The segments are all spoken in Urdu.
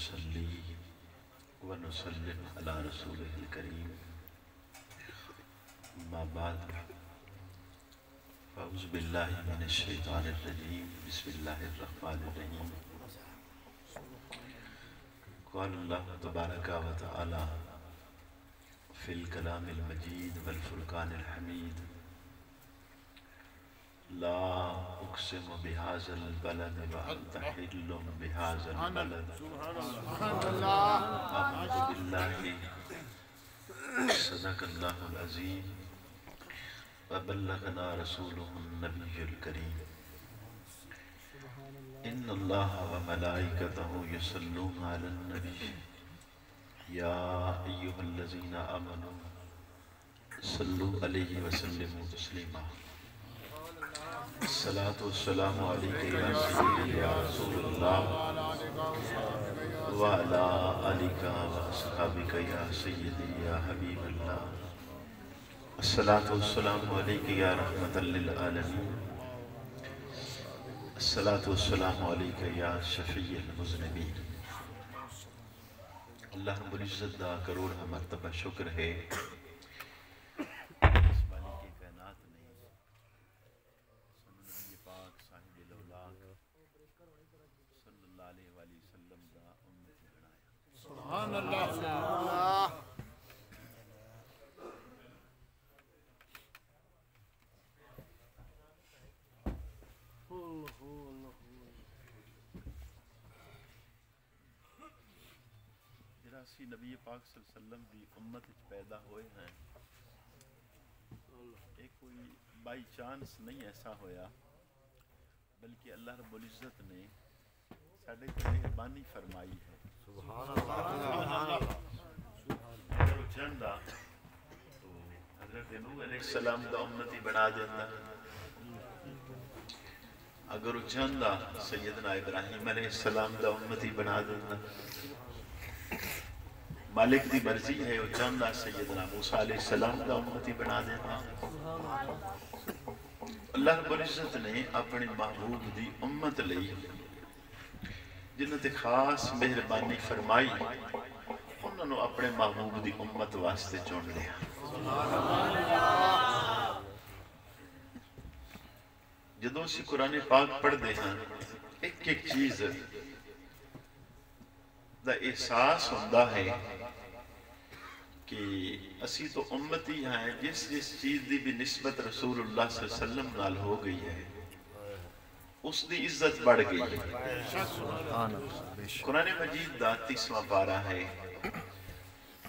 ونصلي ونسلم على رسوله الكريم أما بعد فأعوذ بالله من الشيطان الرجيم بسم الله الرحمن الرحيم قال الله تبارك وتعالى في الكلام المجيد والفرقان الحميد لا أقسم بهذا البلد وأنت حل بهذا البلد أعوذ بالله صدق الله العظيم وبلغنا رسوله النبي الكريم إن الله وملائكته يصلون على النبي يا أيها الذين آمنوا صلوا عليه وسلموا تسليما الصلاة والسلام عليك يا سيدي يا رسول الله وعلى آلك وأصحابك يا سيدي يا حبيب الله الصلاة والسلام عليك يا رحمة للعالمين الصلاة والسلام عليك يا شفيع المذنبين اللہ رب العزت دا کروڑ مرتبہ شکر ہے اس مالک کائنات نے نبی پاک صاحب الاولاق صلی اللہ علیہ وآلہ وسلم دا امت بنایا سبحان اللہ اسی نبی پاک صلی اللہ علیہ وسلم دی امت پیدا ہوئے ہیں ایک کوئی بائی چانس نہیں ایسا ہویا بلکہ اللہ رب العزت نے ساڑھے کو مہربانی فرمائی ہے سبحان اللہ اگر چاہتا تو حضرت نوح علیہ السلام دا امتی بنا دیتا اگر چاہتا سیدنا ابراہیم علیہ السلام دا امتی بنا دیتا مالک دی مرضی ہے وہ چاندہ سیدنا موسیٰ علیہ السلام دا امتی بنا دینا اللہ رب العزت نے اپنی محبوب دی امت لئی جنت خاص مہربانی فرمائی انہوں نے اپنے محبوب دی امت واسطے چون لیا جدوں سے قرآن پاک پڑھ دے ہیں ایک ایک چیز دا احساس ہوندہ ہے کہ اسی تو امتی ہیں جس چیز دی بھی نسبت رسول اللہ صلی اللہ علیہ وسلم نال ہو گئی ہے اس دی عزت بڑھ گئی ہے قرآن مجید دا 30واں پارہ ہے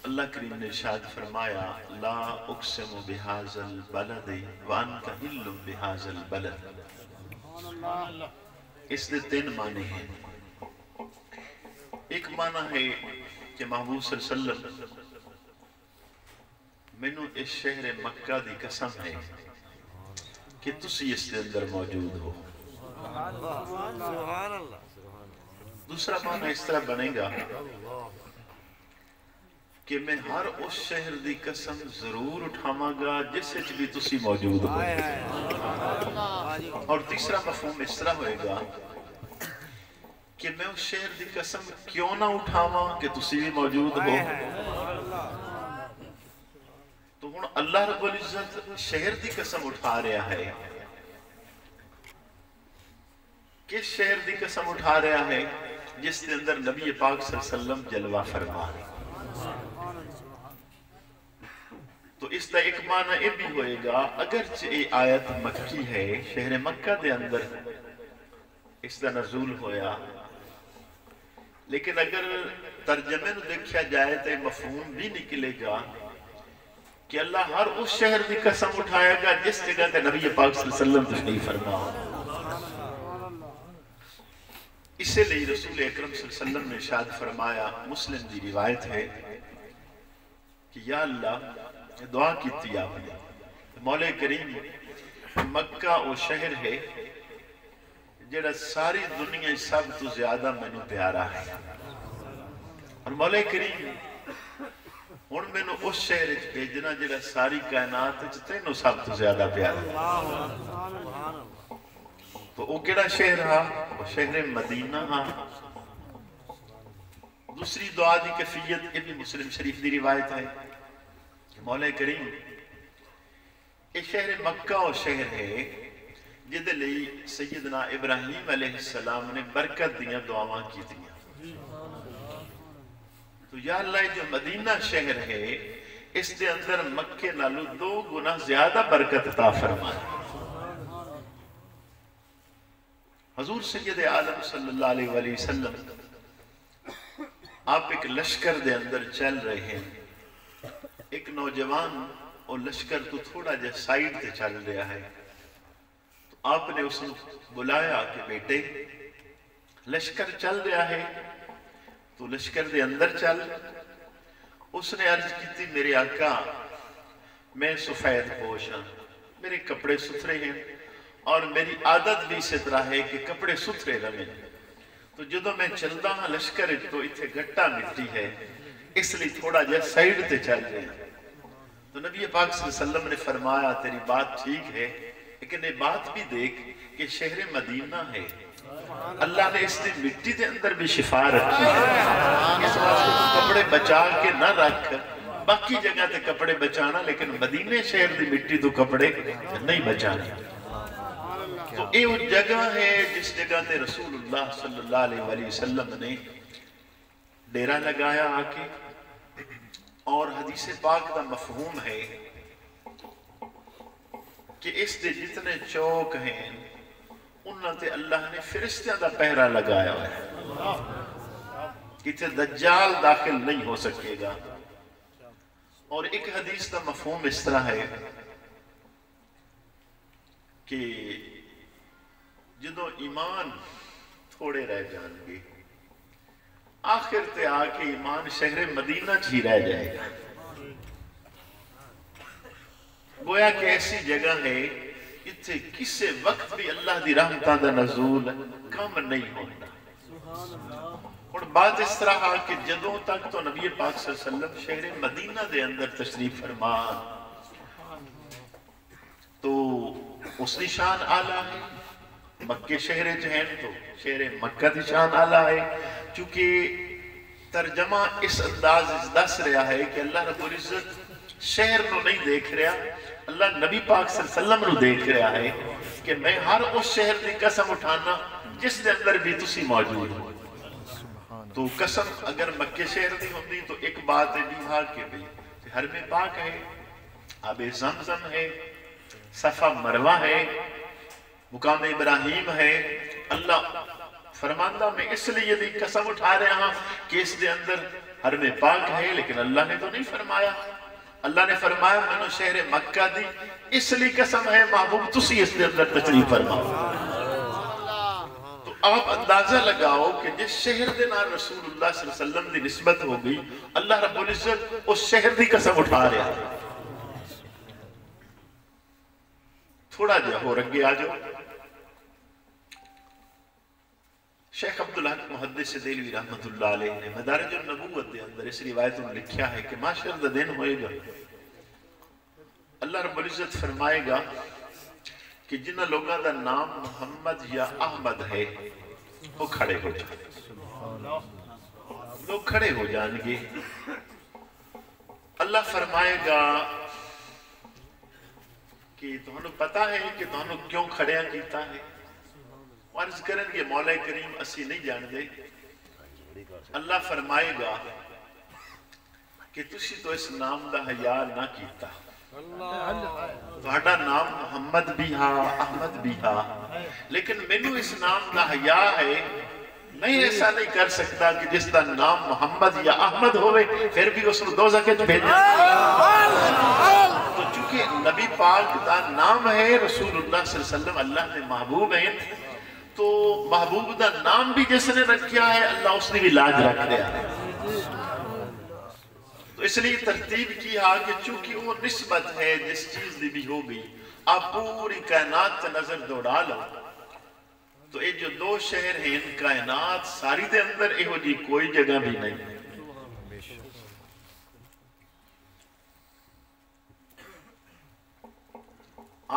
اللہ کریم نے ارشاد فرمایا لا اقسم بہذا البلد وانت حل بہذا البلد اس نے 3 معنی ہیں ایک معنی ہے کہ محبوب صلی اللہ علیہ وسلم مینوں اس شہر مکہ دی قسم ہے کہ تسی اس کے اندر موجود ہو دوسرا معنی اس طرح بنے گا کہ میں ہر اس شہر دی قسم ضرور اٹھاواں گا جس وچ بھی تسی موجود ہو اور تیسرا مفہوم اس طرح ہوئے گا کہ میں اس شہر دی قسم کیوں نہ اٹھاواں کہ تسی بھی موجود ہو تو ہن اللہ رب العزت شہر دی قسم اٹھا رہا ہے کس شہر دی قسم اٹھا رہا ہے جس کے اندر نبی پاک صلی اللہ علیہ وسلم جلوہ فرما رہے تو اس کا ایک معنی یہ بھی ہوئے گا اگرچہ یہ آیت مکی ہے شہر مکہ دے اندر اس کا نزول ہویا لیکن اگر ترجمے نو دیکھا جائے تو مفہوم بھی نکلے گا کہ اللہ ہر اس شہر دی قسم اٹھائے گا جس جگہ تے نبی پاک صلی اللہ علیہ وسلم تشریف فرما اسے لئے رسول اکرم صلی اللہ علیہ وسلم نے ارشاد فرمایا مسلم دی روایت ہے کہ یا اللہ دعا کیتی آپ نے مولا کریم مکہ وہ شہر ہے جڑا ساری دنیا سب تو زیادہ میں نے پیارا ہے اور مولا کریم ہن میں نے اس شہر بھیجنا جڑا ساری کائنات تینوں سب تو زیادہ پیارا تو وہ کیڑا شہر ہا وہ شہر مدینہ ہا دوسری دعا دی کیفیت ابن مسلم شریف دی روایت ہے کہ مولا کریم یہ شہر مکہ اور شہر ہے جدے لئی سیدنا ابراہیم علیہ السلام نے برکت دیا دعاواں کی دیا. تو یا اللہ جو مدینہ شہر ہے اس دے اندر مکے نالو 2 گنا زیادہ برکت عطا فرمائے. حضور سید عالم صلی اللہ علیہ وآلہ وسلم آپ ایک لشکر دے اندر چل رہے ہیں. ایک نوجوان اور لشکر تو تھوڑا جا سائیڈ تے چل رہا ہے. تو آپ نے اس نے بلایا کہ بیٹے لشکر چل رہا ہے تو لشکر دے اندر چل. اس نے عرض کی تھی میرے آقا میں سفید پوش ہاں, میرے کپڑے ستھرے ہیں اور میری عادت بھی اسی طرح ہے کہ کپڑے ستھرے رہیں. تو جدو میں چلتا ہاں لشکر تو اتنے گھٹا مٹی ہے اس لیے تھوڑا جا سائیڈ تے چل رہے ہیں. تو نبی پاک صلی اللہ علیہ وسلم نے فرمایا تیری بات ٹھیک ہے لیکن یہ بات بھی دیکھ کہ شہر مدینہ ہے, اللہ نے اس نے مٹی دے اندر بھی شفا رکھی ہے. اس واسطے تو کپڑے بچا کے نہ رکھ, باقی جگہ تے کپڑے بچانا لیکن مدینے شہر دی مٹی تو کپڑے نہیں بچانا. تو یہ وہ جگہ ہے جس جگہ تے رسول اللہ صلی اللہ علیہ وآلہ وسلم نے ڈیرہ لگایا آکے. اور حدیث پاک دا مفہوم ہے کہ اس دے جتنے چوک ہیں انہاں تے اللہ نے فرشتیاں دا پہرا لگایا ہے کہ تے دجال داخل نہیں ہو سکے گا. اور ایک حدیث دا مفہوم اس طرح ہے کہ جدو ایمان تھوڑے رہ جان گے آخر تے آکے ایمان شہر مدینہ ہی رہ جائے گا. گویا کہ ایسی جگہ ہے اتھے کسے وقت بھی اللہ دی رحمتہ دا نزول کم نہیں ہوتا. اور بات اس طرح کہ جدوں تک تو نبی پاک صلی اللہ علیہ وسلم شہر مدینہ دے اندر تشریف فرما تو اس کی شان اعلیٰ ہے. مکہ شہر جہن تو شہر مکہ دی شان اعلیٰ ہے چونکہ ترجمہ اس انداز دس رہا ہے کہ اللہ رب العزت شہر نو نہیں دیکھ رہا, اللہ نبی پاک صلی اللہ علیہ وسلم نو دیکھ رہا ہے کہ میں ہر اس شہر دی قسم اٹھانا جس دے اندر بھی تسی موجود ہو. تو قسم اگر مکہ شہر دی ہوندی تو ایک بات ہے بھی ہاں کہ بھی حرم پاک ہے, آب زمزم ہے, صفا مروہ ہے, مقام ابراہیم ہے. اللہ فرماندہ میں اس لیے دی قسم اٹھا رہے ہیں کہ اس دے اندر حرم پاک ہے, لیکن اللہ نے تو نہیں فرمایا. اللہ نے فرمایا میں نے شہر مکہ دی اس لیے قسم ہے محبوب تسی اس دے اندر تشریف فرماؤ. تو آپ اندازہ لگاؤ کہ جس شہر دے نال رسول اللہ صلی اللہ علیہ وسلم دی نسبت ہو گئی اللہ رب العزت اس شہر دی قسم اٹھا رہا ہے. تھوڑا جا ہو رنگے آ جاؤ. شیخ عبدالحق محدث دہلوی رحمت اللہ علیہ نے مدارج النبوت دے اندر اس روایت میں لکھیا ہے کہ معاشر دا دن ہوئے گا اللہ رب العزت فرمائے گا کہ جنہ لوگوں دا نام محمد یا احمد ہے وہ کھڑے ہو جائیں, لوگ کھڑے ہو جائیں گے. اللہ فرمائے گا کہ تمہیں پتا ہے کہ تمہیں کیوں کھڑیاں کیتا ہے. عرض کریں گے مولا کریم اسی نہیں جان دے. اللہ فرمائے گا کہ تسی تو اس نام دا حیا نہ کیتا, تہاڈا نام محمد بھی ہاں احمد بھی ہاں, لیکن مینوں اس نام دا حیا ہے, میں ایسا نہیں کر سکتا کہ جس دا نام محمد یا احمد ہوئے پھر بھی اس کو دوزخ وچ بھیجا. تو چونکہ نبی پاک دا نام ہے رسول اللہ صلی اللہ علیہ وسلم اللہ نے محبوب ہیں تو محبوب دا نام بھی جس نے رکھیا ہے اللہ اس نے بھی لاج رکھ دیا ہے. تو اس لیے ترتیب کی ہاں کہ چونکہ وہ نسبت ہے جس چیز دی بھی ہو گئی آپ پوری کائنات تے نظر دوڑا لو تو یہ جو 2 شہر ہیں کائنات ساری دے اندر ایہو جی کوئی جگہ بھی نہیں.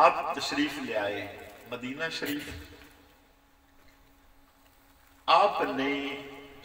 آپ تشریف لے آئے مدینہ شریف, آپ نے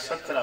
17